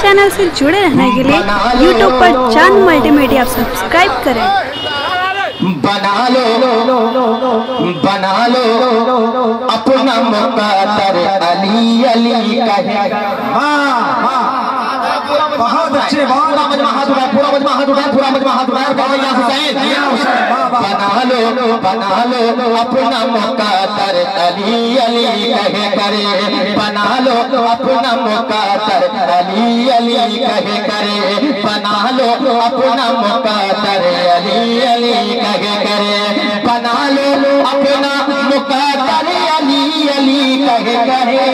Channel से जुड़े रहने के लिए यूट्यूब पर चांद मल्टीमीडिया सब्सक्राइब करें। बना लो अपना मुक़द्दर अली अली कहे। बहुत अच्छे, पूरा मजमा हाथ उठाए, पूरा मजमा हाथ उठाए, पूरा मजमा हाथ उठाए। बना लो अपना मुक़द्दर अली अली कहे करे। बना लो अपना मुक़द्दर अली अली कहे करे। बना लो अपना मुक़द्दर अली अली कहे करे। बना लो अपना मुक़द्दर अली अली कहे करे।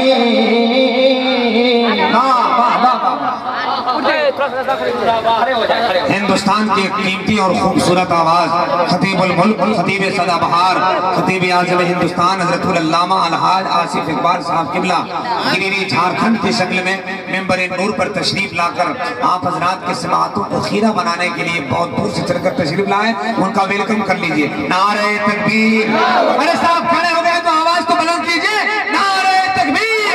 हिंदुस्तान की कीमती और खूबसूरत आवाज खतीबुल मुल्क, खतीब सदाबहार, खतीब आज़म हिंदुस्तान हज़रतुल अल्लामा अलहाज आसिफ इकबाल साहब किबला गिरिडीह झारखंड की शक्ल में मेंबर नूर पर तशरीफ लाकर आप हजरात के समाअतों को खीरा बनाने के लिए बहुत दूर से चलकर तशरीफ लाए। उनका वेलकम कर लीजिए। नारे तकबीर। अरे साहब खड़े हो गए तो आवाज तो बुलंद कीजिए। नारे तकबीर,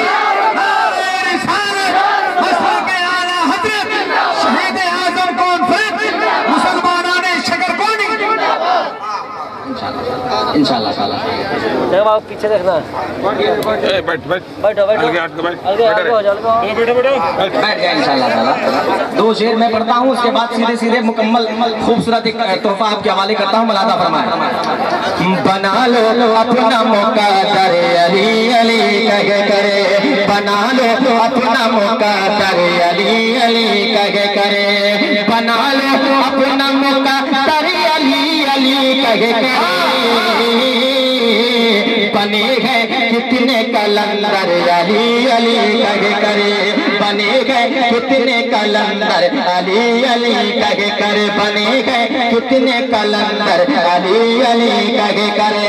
नारे रिसालत, मसलके आला हज़रत शहीद आज़म कॉन्फ्रेंस मुसलमानों ने शकरकोनी। इंशाल्लाह देखो आप पीछे देखना। बैठो बैठ जाओ बैठ गया इंशाल्लाह ताला। दो शेर मैं पढ़ता हूँ, उसके बाद सीधे सीधे मुकम्मल खूबसूरत एक तोहफा आपके हवाले करता हूँ। मलादा फरमाए। बना लो अपना मुक़द्दर अली अली कहे करे। बना लो अपना मुक़द्दर अली अली कहे करे। बना लो अपना मुक़द्दर अली अली कहे करे। बने हैं कितने कलंदर अली अली कहे करे। बने गए कितने कलंदर अली अली कहे करे। बने गए कितने कलंदर अली अली कहे करे।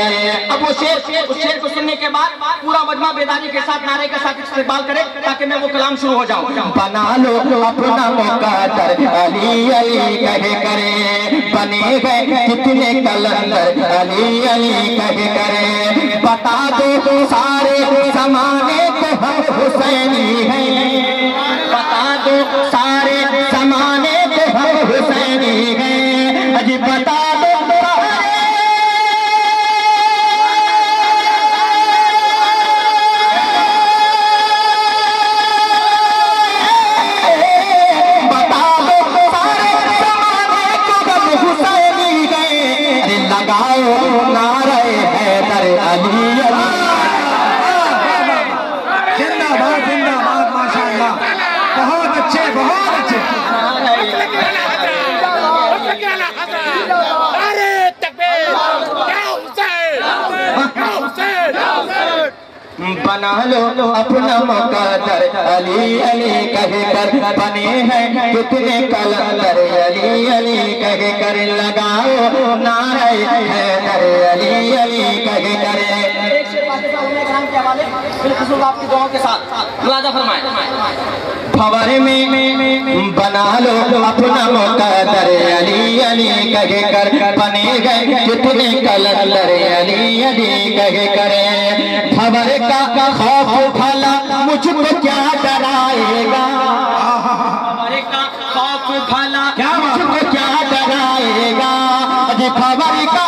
अब वो शेर, उस शेर को सुनने के बाद पूरा मजमा बेदारी के साथ नारे के साथ इस्तेमाल करे ताकि मैं वो कलाम शुरू हो जाऊं। बना लो अपना मुक़द्दर अली अली कहे करे। बने गए कितने कलंदर अली अली कहे करे। बता दो सारे ज़माने को हम हुसैनी हैं। बता दो सारे ज़माने को हम हुसैनी हैं। अजी बता दो बना लो अपना मुक़द्दर अली अली कहे कर। बने हैं कितने कलंदर अली अली कहे कर। लगाओ नारे हैदर अली अली कहे करे। आपकी दुआओं के साथ मुलाजा फरमाए। भंवर में बना लो अपना मुक़द्दर अली अली कहे कर। बने गए कितने कलंदर अली अली कहे करे। भंवर का खौफ भला मुझको क्या डराएगा। भंवर का खौफ भला मुझको क्या डराएगा। अजी भंवर का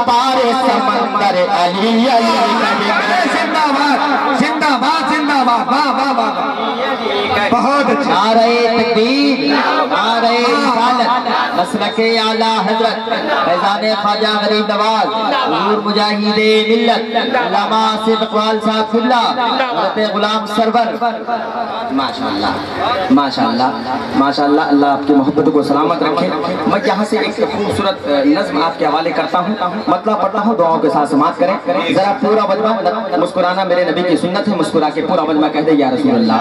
पारे समंदर अली अली कहे। जिंदाबाद जिंदाबाद जिंदाबाद। वाह वाह वाह, बहुत अच्छा। नारे तकबीर, नारे रिसालत, मसलके आला हज़रत फैज़ान ख्वाजा गरीब नवाज हुज़ूर मुजाहिदे मिल्लत अल्लामा आसिफ इकबाल साहब किबला हज़रत गुलाम सरवर। माशाअल्लाह माशाअल्लाह माशाअल्लाह। अल्लाह आपकी मोहब्बत को सलामत रखे। मैं यहाँ से एक खूबसूरत नज़्म आपके हवाले करता हूँ, मतलब पढ़ता हूँ। दुआओं के साथ समाअत करें। जरा पूरा मजमा मुस्कुराना मेरे नबी की सुन्नत है। मुस्कुरा के पूरा मजमा कह दे या रसूल अल्लाह।